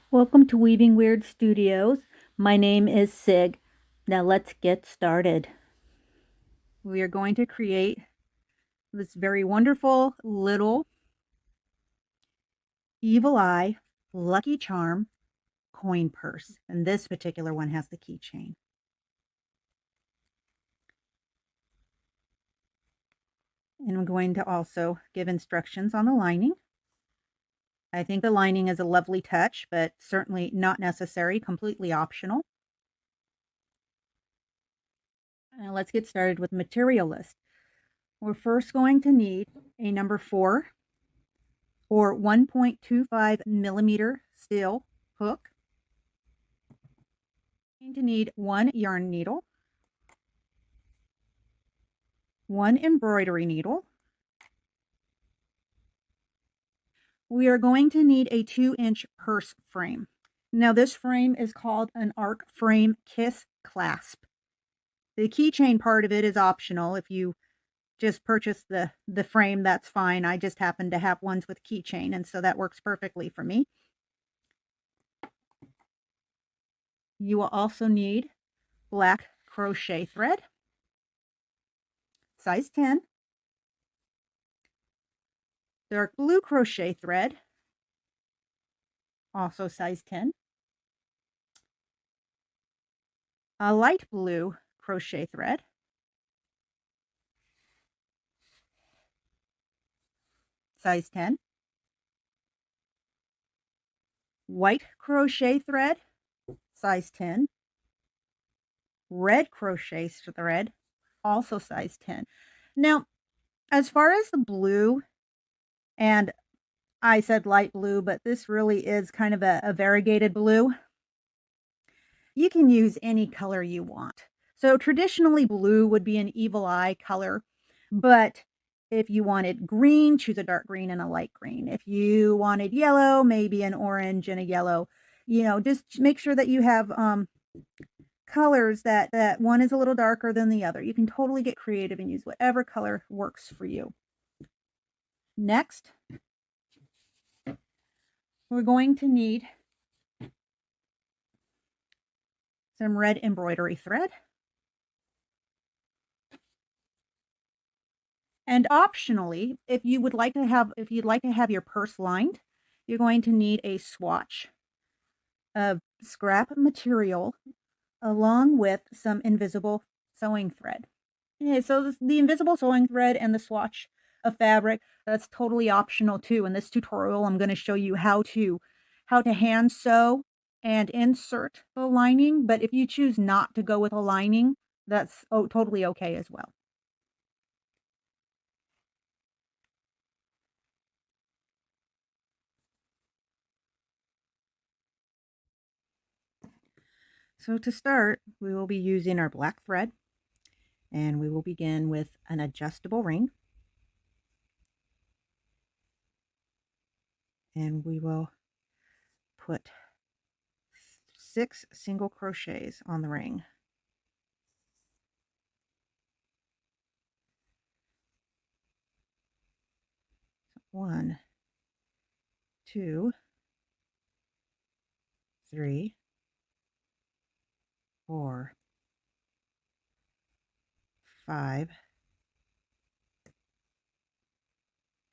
Welcome to Weaving Weird Studios. My name is Sig. Now let's get started. We are going to create this very wonderful little evil eye lucky charm coin purse. And this particular one has the keychain. And I'm going to also give instructions on the lining. I think the lining is a lovely touch, but certainly not necessary, completely optional. And let's get started with the material list. We're first going to need a number 4 or 1.25 millimeter steel hook. You're going to need 1 yarn needle, 1 embroidery needle. We are going to need a 2-inch purse frame. Now this frame is called an arc frame kiss clasp. The keychain part of it is optional. If you just purchase the frame, that's fine. I just happen to have ones with keychain, and so that works perfectly for me. You will also need black crochet thread, size 10, dark blue crochet thread, also size 10, a light blue crochet thread, size 10, white crochet thread, size 10, red crochet thread, also size 10. Now, as far as the blue, and I said light blue, but this really is kind of a variegated blue. You can use any color you want. So traditionally blue would be an evil eye color, but if you wanted green, choose a dark green and a light green. If you wanted yellow, maybe an orange and a yellow. You know, just make sure that you have colors that one is a little darker than the other. You can totally get creative and use whatever color works for you. Next, we're going to need some red embroidery thread. And optionally, if you'd like to have your purse lined, you're going to need a swatch of scrap material along with some invisible sewing thread. Okay, so the invisible sewing thread and the swatch of fabric, that's totally optional too. In this tutorial, I'm going to show you how to hand sew and insert the lining. But if you choose not to go with a lining, that's totally okay as well. So to start, we will be using our black thread, and we will begin with an adjustable ring. And we will put 6 single crochets on the ring. 1, 2, 3, 4, 5,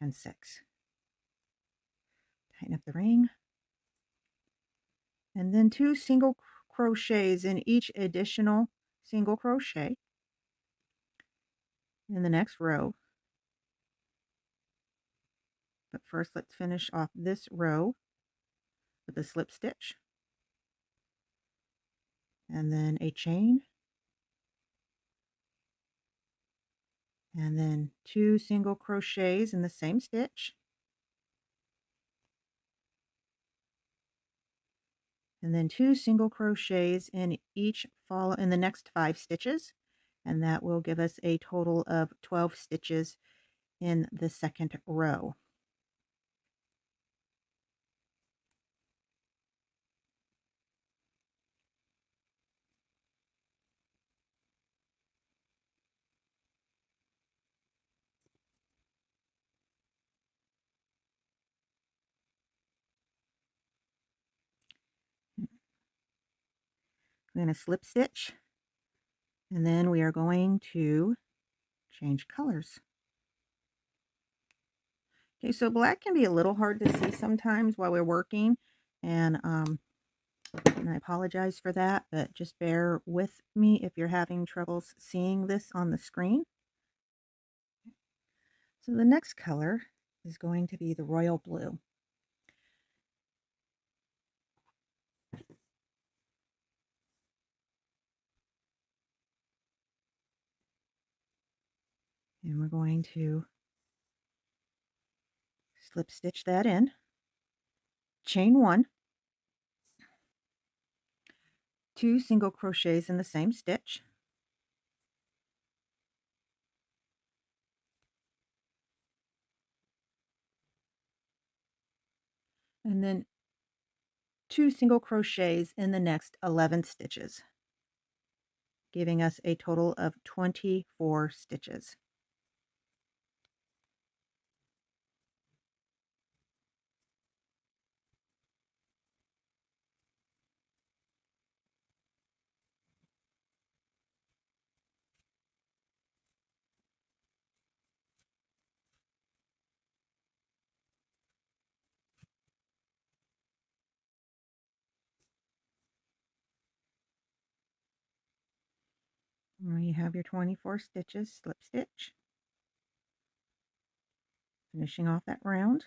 and 6. Tighten up the ring. And then 2 single crochets in each additional single crochet in the next row. But first, let's finish off this row with a slip stitch. And then a chain. And then 2 single crochets in the same stitch. And then 2 single crochets in the next 5 stitches, and that will give us a total of 12 stitches in the second row. I'm going to slip stitch, and then we are going to change colors. Okay, so black can be a little hard to see sometimes while we're working, and I apologize for that, but just bear with me if you're having troubles seeing this on the screen. So the next color is going to be the royal blue. And we're going to slip stitch that in, chain 1, 2 single crochets in the same stitch, and then 2 single crochets in the next 11 stitches, giving us a total of 24 stitches. There you have your 24 stitches, slip stitch, finishing off that round,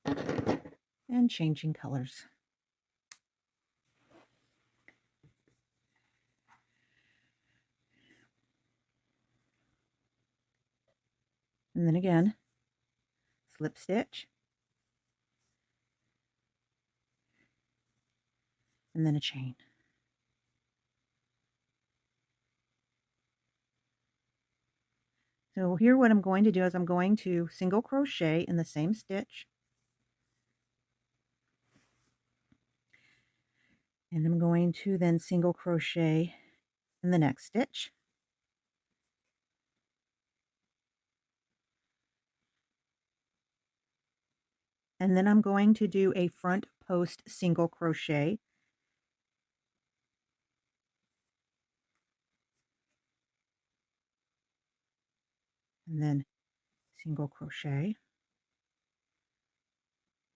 and changing colors. And then again, slip stitch, and then a chain. So here what I'm going to do is I'm going to single crochet in the same stitch, and I'm going to then single crochet in the next stitch, and then I'm going to do a front post single crochet, and then single crochet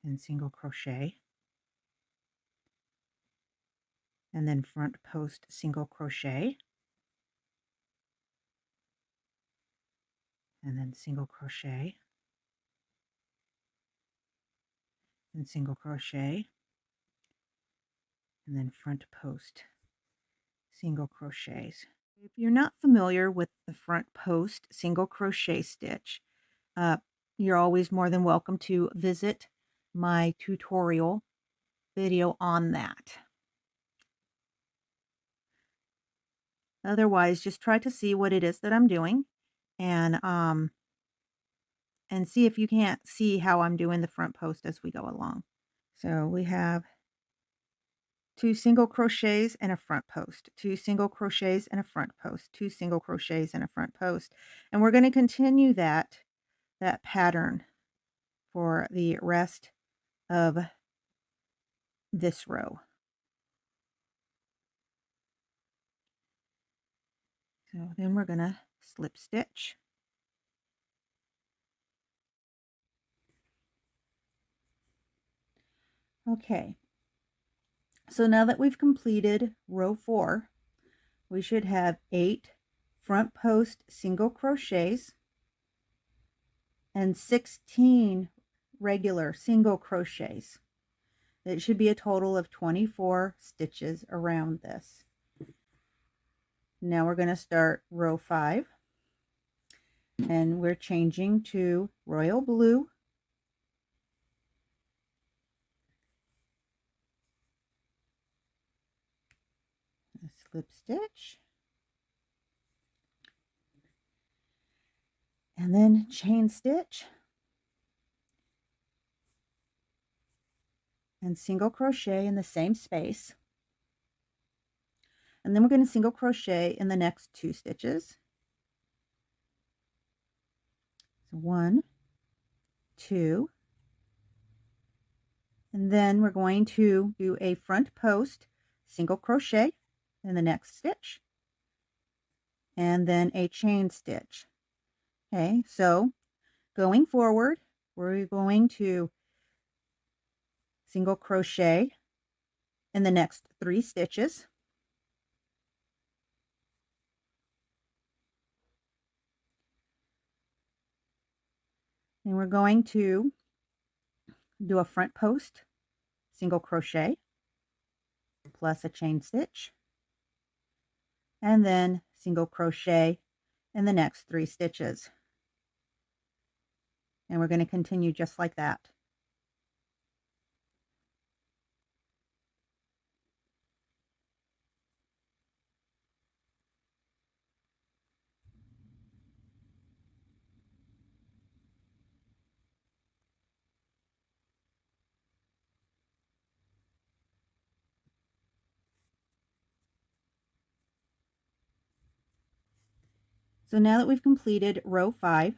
and single crochet, and then front post single crochet, and then single crochet and single crochet, and then front post single crochets. If you're not familiar with the front post single crochet stitch, you're always more than welcome to visit my tutorial video on that. Otherwise, just try to see what it is that I'm doing, and see if you can't see how I'm doing the front post as we go along. So we have 2 single crochets and a front post, 2 single crochets and a front post, 2 single crochets and a front post. And we're going to continue that pattern for the rest of this row. So then we're going to slip stitch. Okay. So now that we've completed row 4, we should have 8 front post single crochets and 16 regular single crochets. It should be a total of 24 stitches around this. Now we're going to start row 5, and we're changing to royal blue, a slip stitch, and then chain stitch and single crochet in the same space. And then we're going to single crochet in the next 2 stitches. So 1, 2, and then we're going to do a front post single crochet in the next stitch, and then a chain stitch. Okay, so going forward, we're going to single crochet in the next 3 stitches. And we're going to do a front post single crochet plus a chain stitch, and then single crochet in the next 3 stitches. And we're going to continue just like that. So now that we've completed row 5,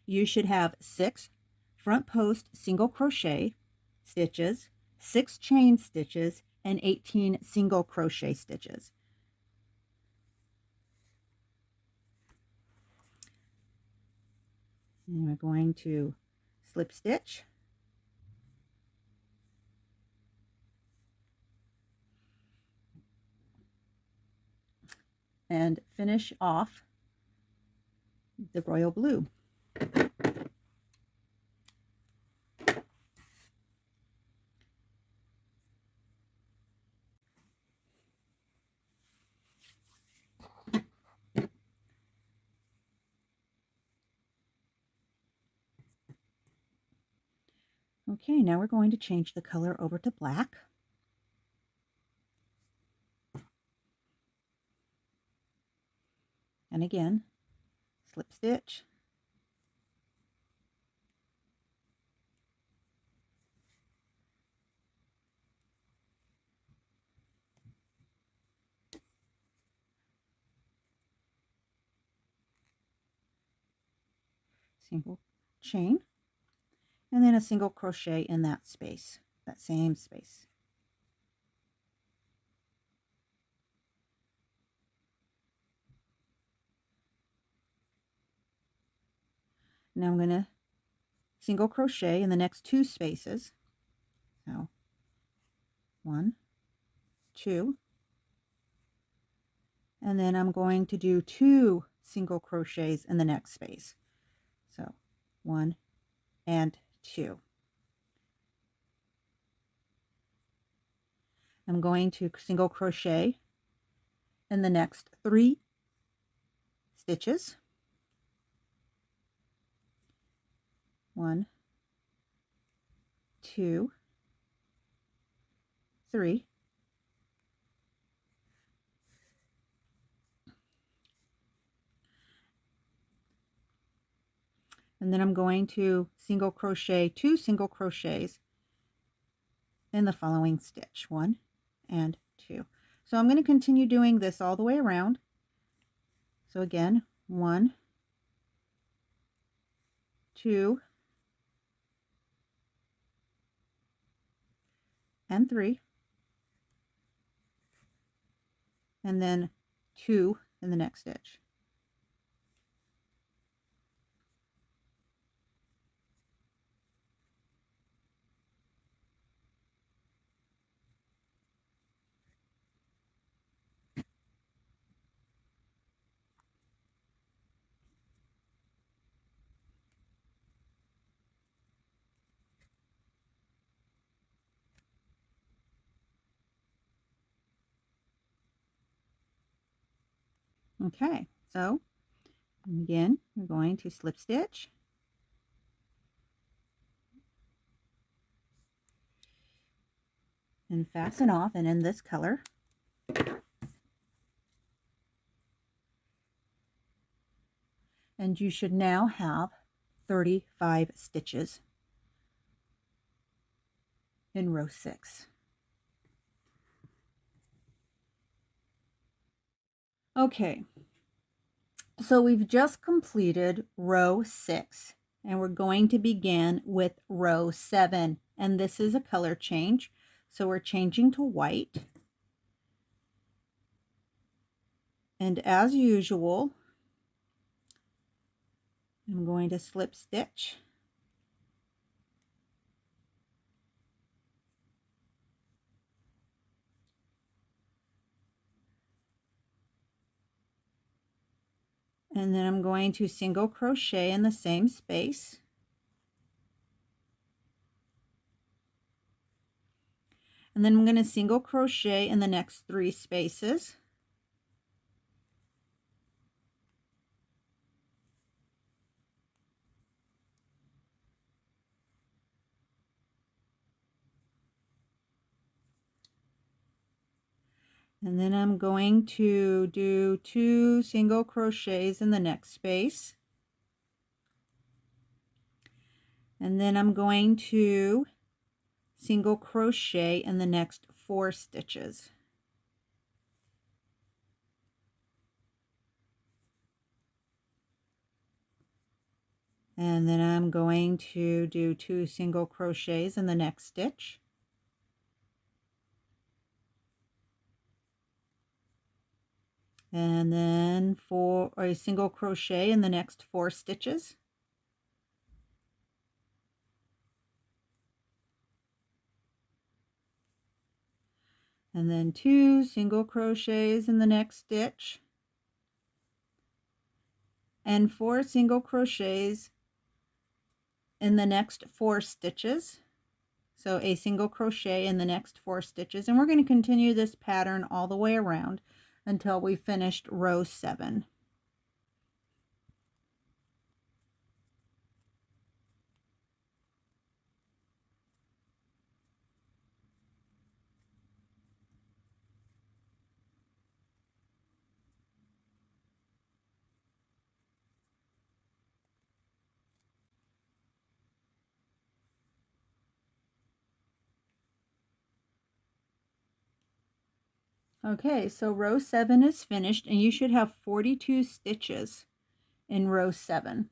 you should have 6 front post single crochet stitches, 6 chain stitches, and 18 single crochet stitches. And we're going to slip stitch, and finish off the royal blue. Okay, now we're going to change the color over to black. And again, slip stitch, single chain, and then a single crochet in that space, that same space. Now I'm going to single crochet in the next 2 spaces. So 1, 2, and then I'm going to do 2 single crochets in the next space. So 1 and 2. I'm going to single crochet in the next 3 stitches. 1, 2, 3. And then I'm going to single crochet 2 single crochets in the following stitch, 1 and 2. So I'm going to continue doing this all the way around. So again, 1, 2, and 3, and then 2 in the next stitch. Okay, so again, we're going to slip stitch, and fasten off, and in this color. And you should now have 35 stitches in row 6. Okay, so we've just completed row 6, and we're going to begin with row 7, and this is a color change. So we're changing to white, And as usual, I'm going to slip stitch. And then I'm going to single crochet in the same space. And then I'm going to single crochet in the next 3 spaces. And then I'm going to do 2 single crochets in the next space. And then I'm going to single crochet in the next 4 stitches. And then I'm going to do 2 single crochets in the next stitch. And then for a single crochet in the next 4 stitches. And then 2 single crochets in the next stitch. And 4 single crochets in the next 4 stitches. So a single crochet in the next 4 stitches. And we're going to continue this pattern all the way around until we finished row 7. Okay, so row 7 is finished, and you should have 42 stitches in row 7.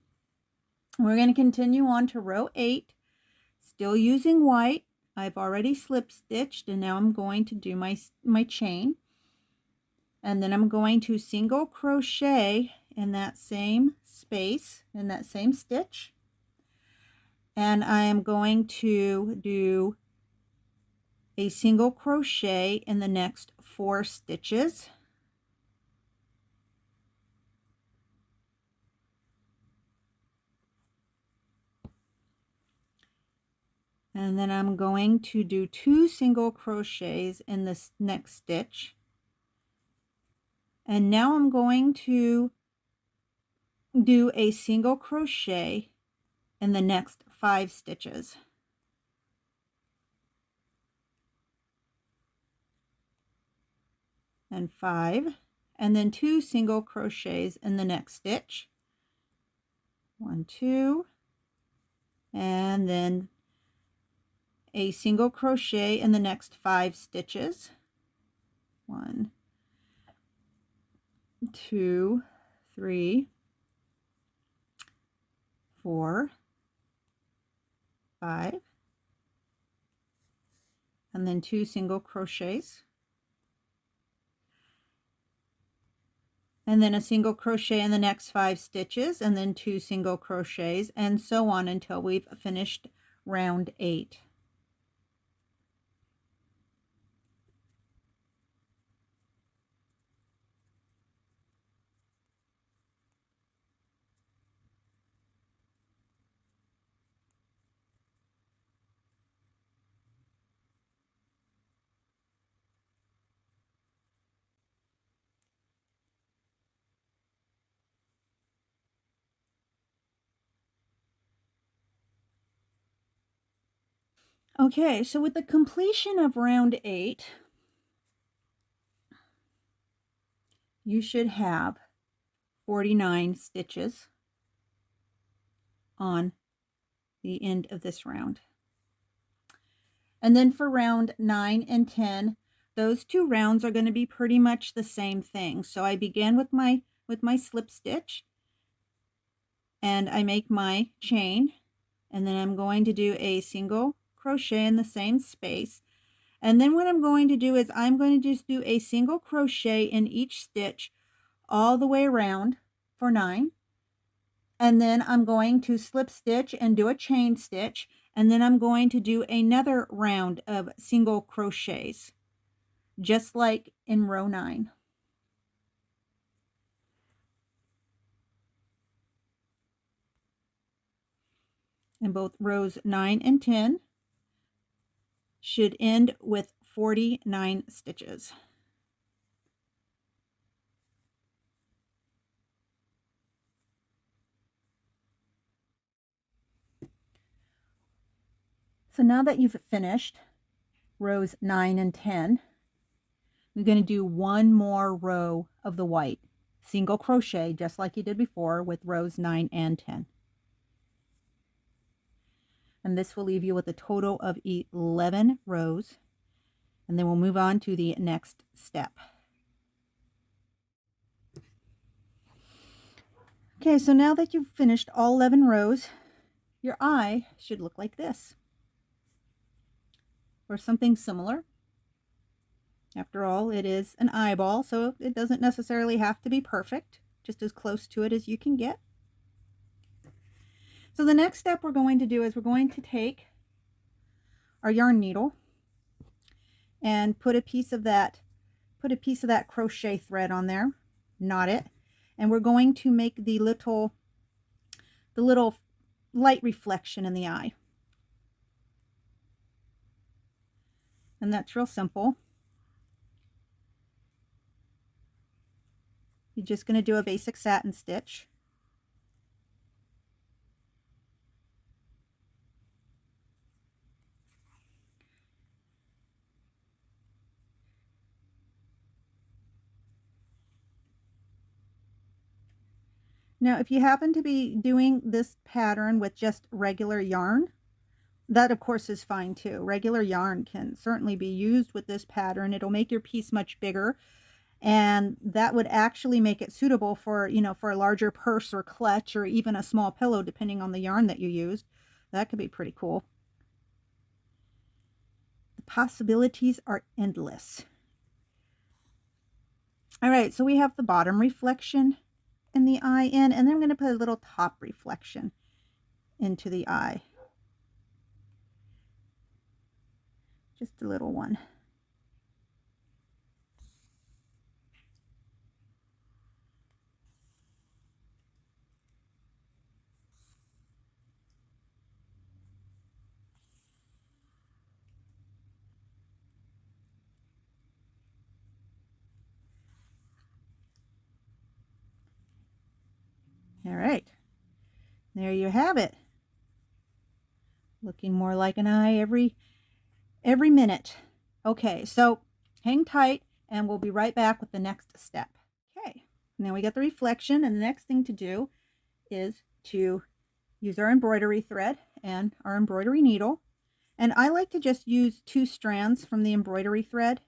We're going to continue on to row 8, still using white. I've already slip stitched, and now I'm going to do my chain. And then I'm going to single crochet in that same space, in that same stitch. And I am going to do a single crochet in the next 4 stitches. And then I'm going to do 2 single crochets in this next stitch. And now I'm going to do a single crochet in the next 5 stitches. And 5, and then 2 single crochets in the next stitch. 1, 2, and then a single crochet in the next 5 stitches. 1, 2, 3, 4, 5, and then 2 single crochets. And then a single crochet in the next 5 stitches, and then 2 single crochets, and so on until we've finished round 8. Okay, so with the completion of round 8, you should have 49 stitches on the end of this round. And then for round 9 and 10, those 2 rounds are going to be pretty much the same thing. So I begin with my slip stitch, and I make my chain, and then I'm going to do a single crochet in the same space. And then what I'm going to do is I'm going to just do a single crochet in each stitch all the way around for 9. And then I'm going to slip stitch and do a chain stitch. And then I'm going to do another round of single crochets, just like in row 9. And both rows 9 and 10 should end with 49 stitches. So now that you've finished rows 9 and 10, we're going to do one more row of the white single crochet, just like you did before with rows 9 and 10. And this will leave you with a total of 11 rows. And then we'll move on to the next step. Okay, so now that you've finished all 11 rows, your eye should look like this, or something similar. After all, it is an eyeball, so it doesn't necessarily have to be perfect, just as close to it as you can get. So the next step we're going to do is we're going to take our yarn needle and put a piece of that crochet thread on there, knot it, and we're going to make the little light reflection in the eye. And that's real simple. You're just going to do a basic satin stitch. Now, if you happen to be doing this pattern with just regular yarn, that of course is fine too. Regular yarn can certainly be used with this pattern. It'll make your piece much bigger, and that would actually make it suitable for, for a larger purse or clutch, or even a small pillow, depending on the yarn that you used. That could be pretty cool. The possibilities are endless. All right, so we have the bottom reflection in the eye in, and then I'm going to put a little top reflection into the eye. Just a little one. All right, there you have it. Looking more like an eye every minute. Okay, so hang tight and we'll be right back with the next step. Okay, now we got the reflection, and the next thing to do is to use our embroidery thread and our embroidery needle. And I like to just use 2 strands from the embroidery thread,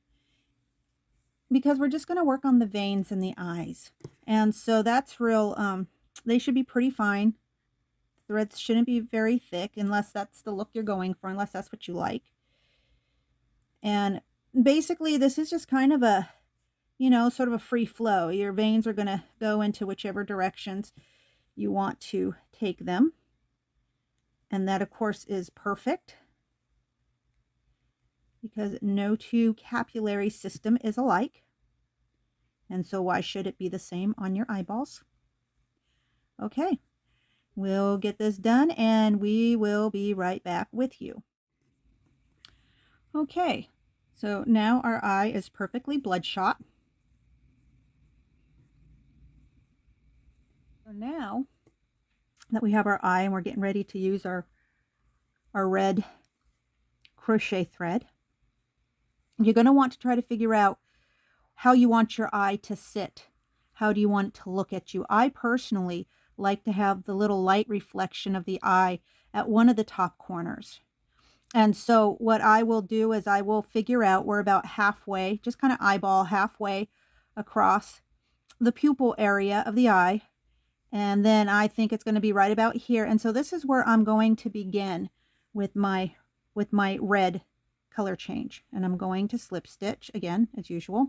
because we're just going to work on the veins in the eyes. And so that's real, they should be pretty fine. Threads shouldn't be very thick unless that's the look you're going for, unless that's what you like. And basically this is just kind of a, sort of a free flow. Your veins are going to go into whichever directions you want to take them. And that of course is perfect, because no 2 capillary system is alike. And so why should it be the same on your eyeballs? Okay, we'll get this done and we will be right back with you. Okay, so now our eye is perfectly bloodshot. So now that we have our eye and we're getting ready to use our red crochet thread, you're going to want to try to figure out how you want your eye to sit. How do you want it to look at you? I personally like to have the little light reflection of the eye at one of the top corners. And so what I will do is I will figure out we're about halfway, just kind of eyeball halfway across the pupil area of the eye. And then I think it's going to be right about here. And so this is where I'm going to begin with my red color change. And I'm going to slip stitch again, as usual.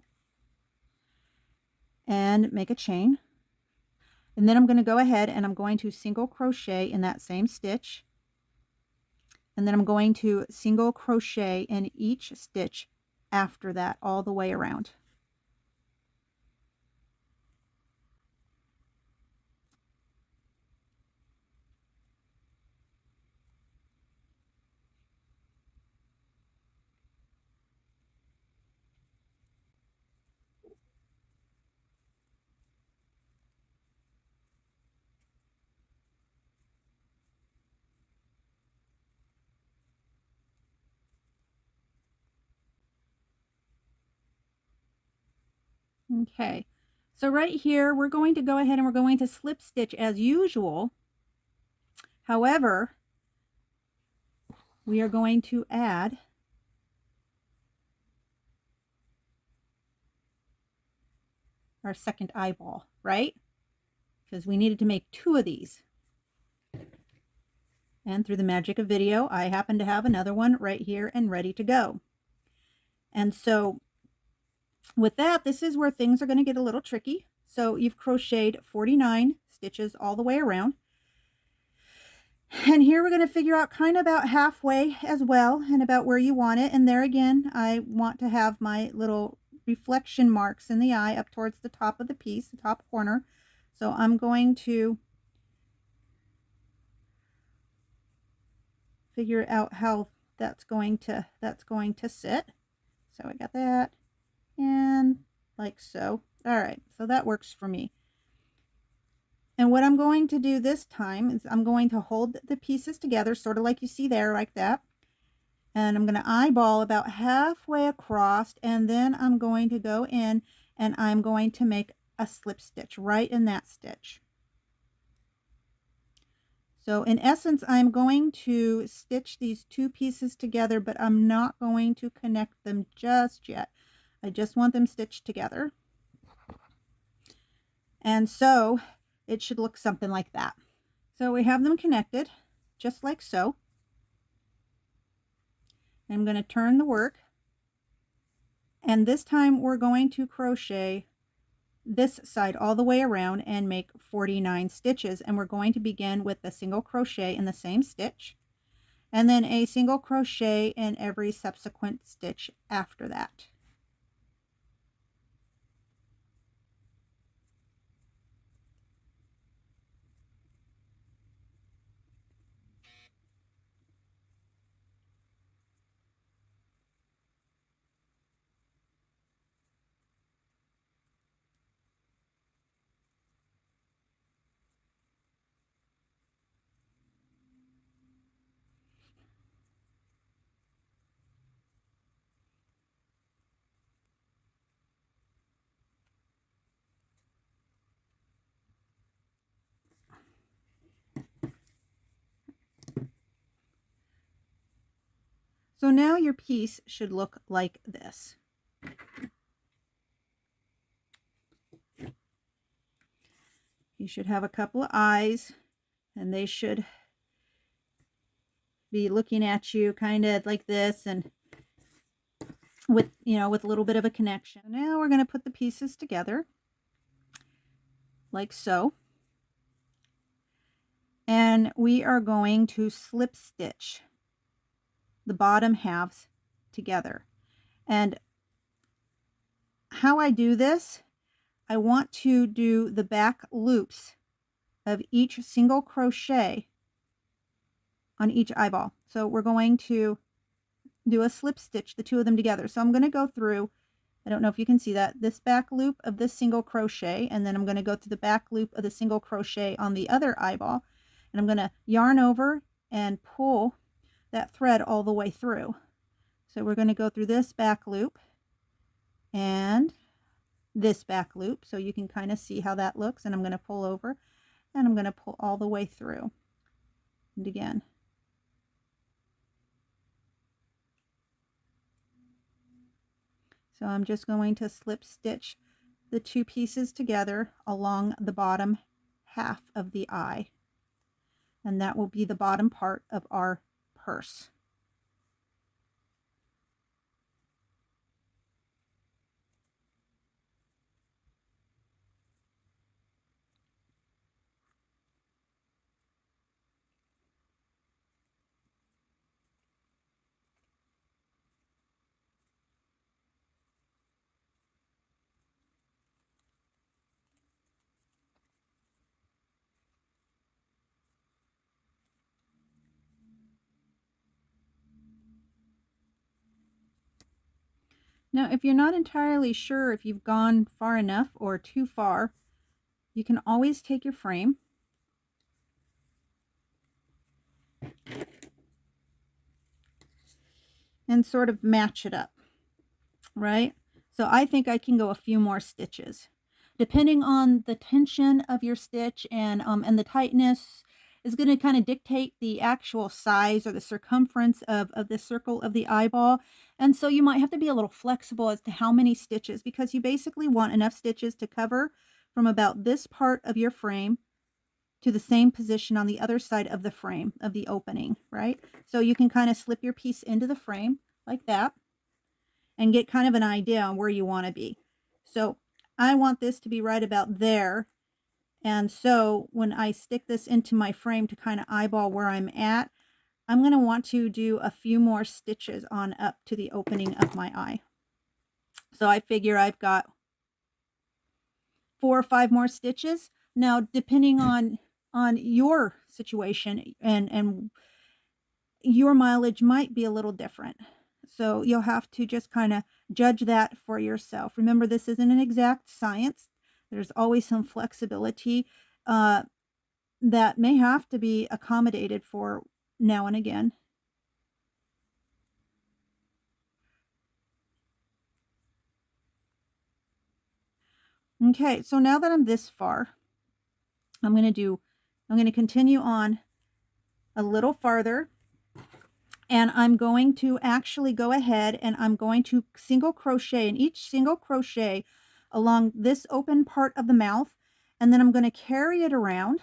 and make a chain. And then I'm going to go ahead and I'm going to single crochet in that same stitch. And then I'm going to single crochet in each stitch after that all the way around. Okay, so right here we're going to go ahead and we're going to slip stitch as usual. However, we are going to add our second eyeball, right? Because we needed to make 2 of these. And through the magic of video, I happen to have another one right here and ready to go. And so with that, this is where things are going to get a little tricky. So you've crocheted 49 stitches all the way around. And here we're going to figure out kind of about halfway as well and about where you want it. And there again, I want to have my little reflection marks in the eye up towards the top of the piece, the top corner. So I'm going to figure out how that's going to sit. So I got that, and like so. All right, so that works for me. And what I'm going to do this time is I'm going to hold the pieces together, sort of like you see there, like that. And I'm going to eyeball about halfway across, and then I'm going to go in and I'm going to make a slip stitch right in that stitch. So in essence, I'm going to stitch these 2 pieces together, but I'm not going to connect them just yet. I just want them stitched together. And so it should look something like that. So we have them connected, just like so. I'm going to turn the work. And this time we're going to crochet this side all the way around and make 49 stitches. And we're going to begin with a single crochet in the same stitch, and then a single crochet in every subsequent stitch after that. So now your piece should look like this. You should have a couple of eyes, and they should be looking at you kind of like this, and with, with a little bit of a connection. Now we're going to put the pieces together like so. And we are going to slip stitch the bottom halves together. And how I do this, I want to do the back loops of each single crochet on each eyeball. So we're going to do a slip stitch, the 2 of them together. So I'm going to go through, I don't know if you can see that, this back loop of this single crochet, and then I'm going to go through the back loop of the single crochet on the other eyeball, and I'm going to yarn over and pull that thread all the way through. So we're going to go through this back loop and this back loop, so you can kind of see how that looks, and I'm going to pull over and I'm going to pull all the way through. And again, so I'm just going to slip stitch the 2 pieces together along the bottom half of the eye, and that will be the bottom part of our purse. Now, if you're not entirely sure if you've gone far enough or too far, you can always take your frame and sort of match it up, right? So I think I can go a few more stitches. Depending on the tension of your stitch and the tightness is going to kind of dictate the actual size or the circumference of the circle of the eyeball. And so you might have to be a little flexible as to how many stitches, because you basically want enough stitches to cover from about this part of your frame to the same position on the other side of the frame of the opening, right? So you can kind of slip your piece into the frame like that and get kind of an idea on where you want to be. So I want this to be right about there. And so when I stick this into my frame to kind of eyeball where I'm at, I'm going to want to do a few more stitches on up to the opening of my eye. So I figure I've got 4 or 5 more stitches. Now, depending on your situation and your mileage might be a little different. So you'll have to just kind of judge that for yourself. Remember, this isn't an exact science. There's always some flexibility that may have to be accommodated for now and again. Okay, so now that I'm this far, I'm going to continue on a little farther, and I'm going to actually go ahead and I'm going to single crochet in each single crochet along this open part of the mouth, and then I'm going to carry it around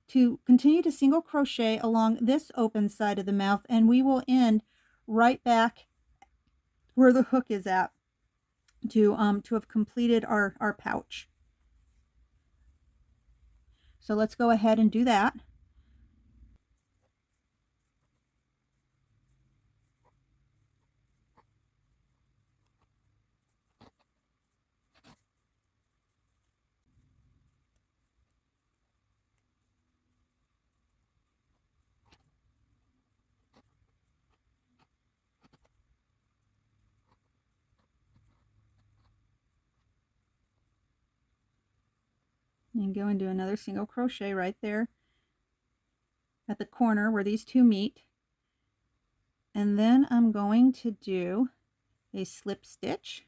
to continue to single crochet along this open side of the mouth, and we will end right back where the hook is at to have completed our pouch. So let's go ahead and do that. And go and do another single crochet right there at the corner where these two meet. And then I'm going to do a slip stitch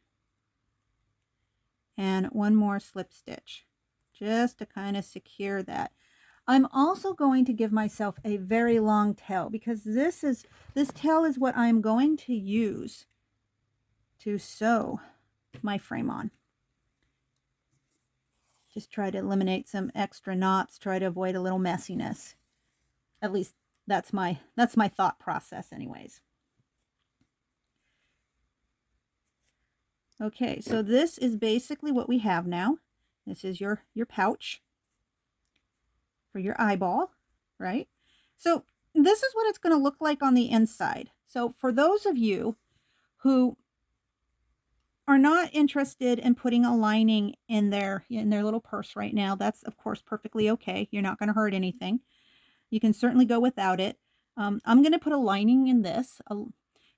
and one more slip stitch just to kind of secure that. I'm also going to give myself a very long tail, because this tail is what I'm going to use to sew my frame on. Just try to eliminate some extra knots, try to avoid a little messiness. At least that's my thought process anyways. Okay, so this is basically what we have now. This is your pouch for your eyeball, right? So this is what it's going to look like on the inside. So for those of you who are not interested in putting a lining in their little purse right now, that's of course perfectly okay. You're not going to hurt anything. You can certainly go without it. I'm going to put a lining in this.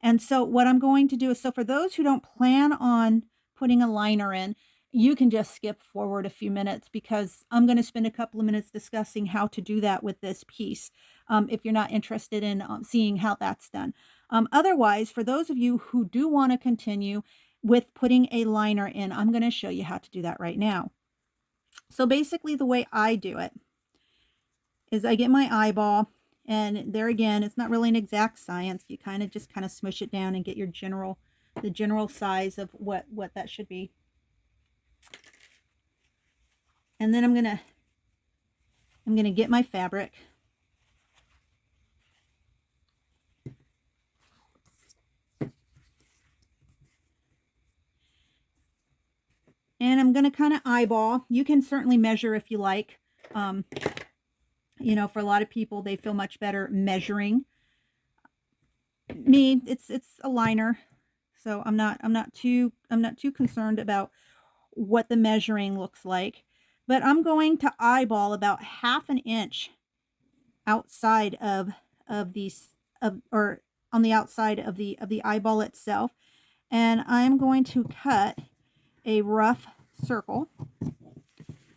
And so what I'm going to do is, so for those who don't plan on putting a liner in, you can just skip forward a few minutes, because I'm going to spend a couple of minutes discussing how to do that with this piece, if you're not interested in seeing how that's done. Otherwise, for those of you who do want to continue with putting a liner in, I'm going to show you how to do that right now. So basically the way I do it is I get my eyeball, and there again, it's not really an exact science. You kind of smush it down and get your the general size of what that should be. And then I'm gonna get my fabric. And I'm gonna kind of eyeball. You can certainly measure if you like. You know, for a lot of people, they feel much better measuring. Me, it's a liner, so I'm not too concerned about what the measuring looks like. But I'm going to eyeball about 1/2 inch outside of these or on the outside of the eyeball itself. and I'm going to cut a rough circle,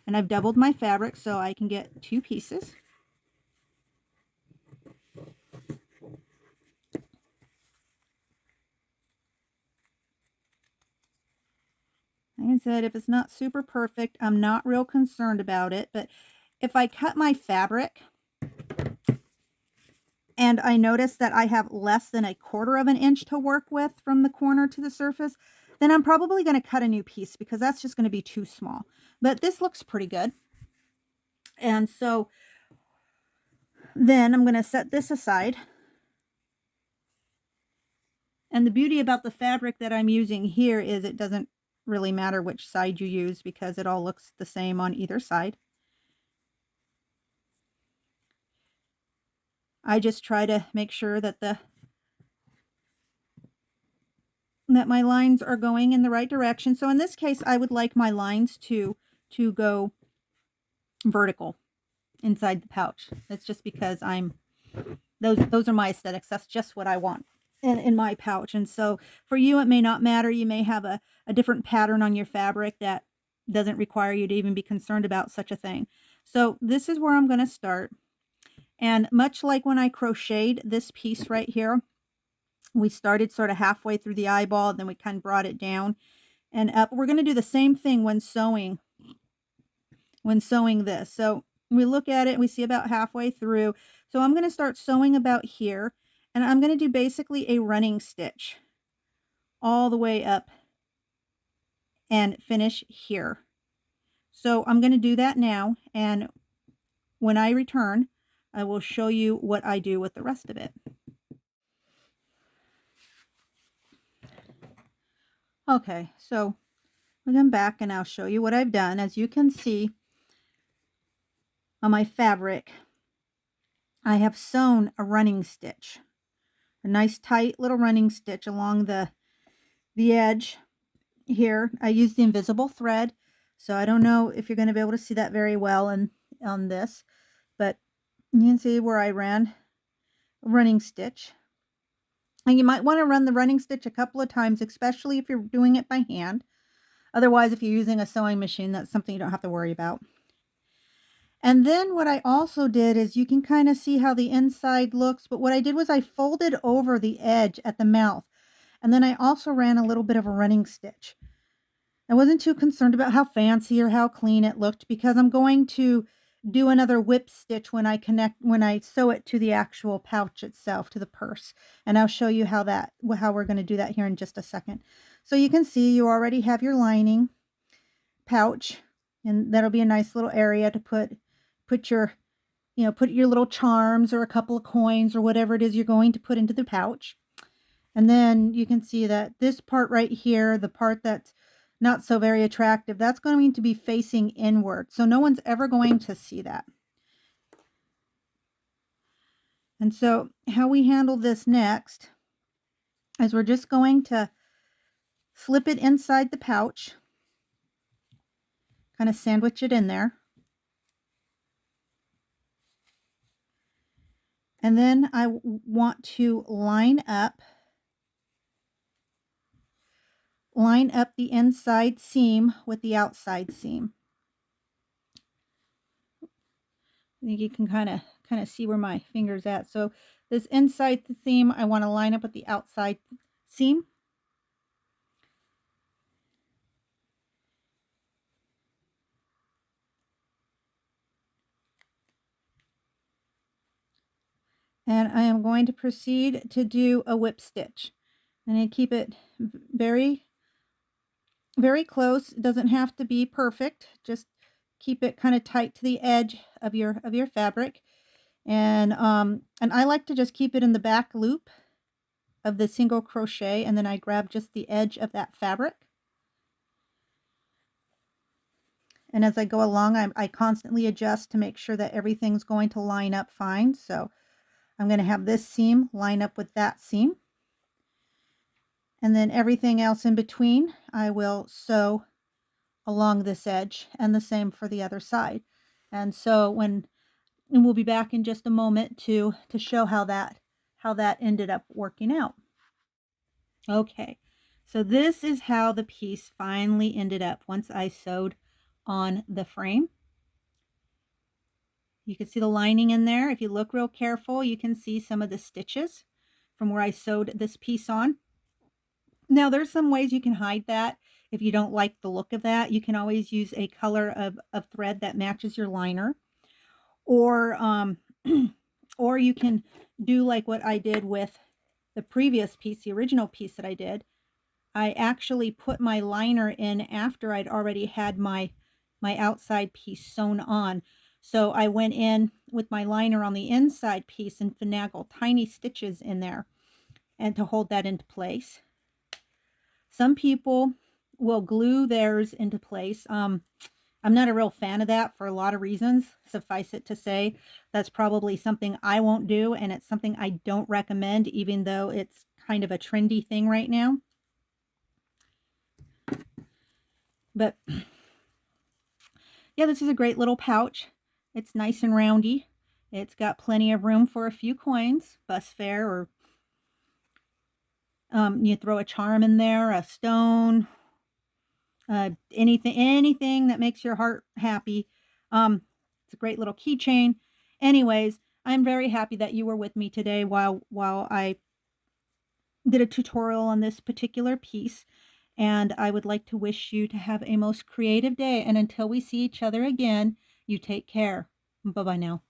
and I've doubled my fabric so I can get 2 pieces. Like I said, if it's not super perfect, I'm not real concerned about it, but if I cut my fabric and I notice that I have less than 1/4 of an inch to work with from the corner to the surface, then I'm probably going to cut a new piece because that's just going to be too small. But this looks pretty good. And so then I'm going to set this aside. And the beauty about the fabric that I'm using here is it doesn't really matter which side you use because it all looks the same on either side. I just try to make sure that my lines are going in the right direction. So in this case, I would like my lines to go vertical inside the pouch. That's just because those are my aesthetics. That's just what I want in my pouch. And so for you, it may not matter. You may have a different pattern on your fabric that doesn't require you to even be concerned about such a thing. So this is where I'm going to start. And much like when I crocheted this piece right here, we started sort of halfway through the eyeball, and then we kind of brought it down and up. We're going to do the same thing when sewing this. So we look at it and we see about halfway through. So I'm going to start sewing about here, and I'm going to do basically a running stitch all the way up and finish here. So I'm going to do that now, and when I return, I will show you what I do with the rest of it. Okay, so we'll come back and I'll show you what I've done. As you can see on my fabric, I have sewn a running stitch, a nice tight little running stitch along the edge here. I used the invisible thread, so I don't know if you're going to be able to see that very well on this, but you can see where I ran a running stitch. And you might want to run the running stitch a couple of times, especially if you're doing it by hand. Otherwise, if you're using a sewing machine, that's something you don't have to worry about. And then what I also did is you can kind of see how the inside looks, but what I did was I folded over the edge at the mouth, and then I also ran a little bit of a running stitch. I wasn't too concerned about how fancy or how clean it looked because I'm going to do another whip stitch when I sew it to the actual pouch itself, to the purse. And I'll show you how we're going to do that here in just a second. So you can see you already have your lining pouch, and that'll be a nice little area to put your little charms or a couple of coins or whatever it is you're going to put into the pouch. And then you can see that this part right here, the part that's not so very attractive, that's going to be facing inward. So no one's ever going to see that. And so how we handle this next is we're just going to slip it inside the pouch, kind of sandwich it in there. And then I want to line up the inside seam with the outside seam. I think you can kind of see where my finger's at. So this inside seam, I want to line up with the outside seam. And I am going to proceed to do a whip stitch. And I keep it very, very close. It doesn't have to be perfect. Just keep it kind of tight to the edge of your fabric. And I like to just keep it in the back loop of the single crochet, and then I grab just the edge of that fabric. And as I go along, I constantly adjust to make sure that everything's going to line up fine. So I'm going to have this seam line up with that seam. And then everything else in between, I will sew along this edge, and the same for the other side. And so and we'll be back in just a moment to show how that ended up working out. Okay, So this is how the piece finally ended up once I sewed on the frame. You can see the lining in there. If you look real careful, you can see some of the stitches from where I sewed this piece on. Now, there's some ways you can hide that. If you don't like the look of that, you can always use a color of thread that matches your liner. Or, or you can do like what I did with the previous piece, the original piece that I did. I actually put my liner in after I'd already had my outside piece sewn on. So I went in with my liner on the inside piece and finagled tiny stitches in there and to hold that into place. Some people will glue theirs into place. I'm not a real fan of that for a lot of reasons. Suffice it to say, that's probably something I won't do, and it's something I don't recommend, even though it's kind of a trendy thing right now. But yeah, this is a great little pouch. It's nice and roundy. It's got plenty of room for a few coins, bus fare, or you throw a charm in there, a stone, anything that makes your heart happy. It's a great little keychain. Anyways, I'm very happy that you were with me today while I did a tutorial on this particular piece. And I would like to wish you to have a most creative day. And until we see each other again, you take care. Bye-bye now.